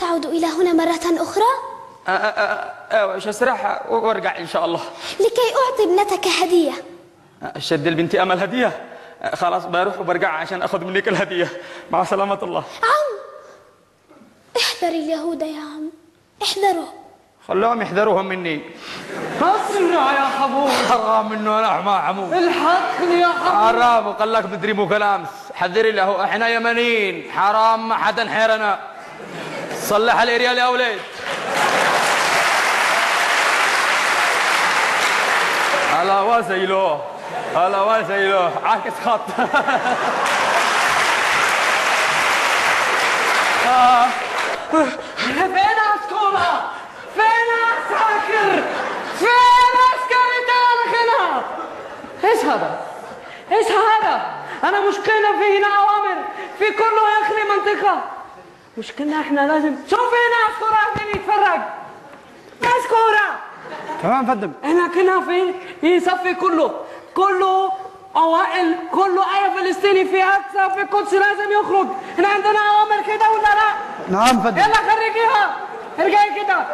ستعود إلى هنا مرة أخرى؟ سأسرح وارجع إن شاء الله. لكي أعطي ابنتك هدية. شد لبنتي أمل هدية؟ خلاص بروح وبرجع عشان أخذ منك الهدية. مع سلامة الله. عم، احذر اليهود يا عم، احذروا. خلوهم يحذروهم مني. اسرع يا حمود. حرام منه أنا ما عمود. الحقني يا حمود. حرام وقال لك بدري مو كلام. حذري له احنا يمنيين، حرام ما حدا حيرنا. صلح الاريال يا اولاد. هلا وسيلو، هلا وسيلو، عاكس خط. فين عسكرة؟ فين عساكر؟ فين عسكري تعال هنا؟ ايش هذا؟ ايش هذا؟ انا مشكلة في هنا اوامر في كله يخلي منطقة. مشكلة احنا لازم شوف هنا عسكرة عشان يتفرج. عسكرة تمام فندم. احنا كنا في صفي كله اوائل، كله اي فلسطيني في اقصى في القدس لازم يخرج. احنا عندنا اوامر كده ولا لا؟ نعم فندم. يلا خرجيها، ارجعي كده.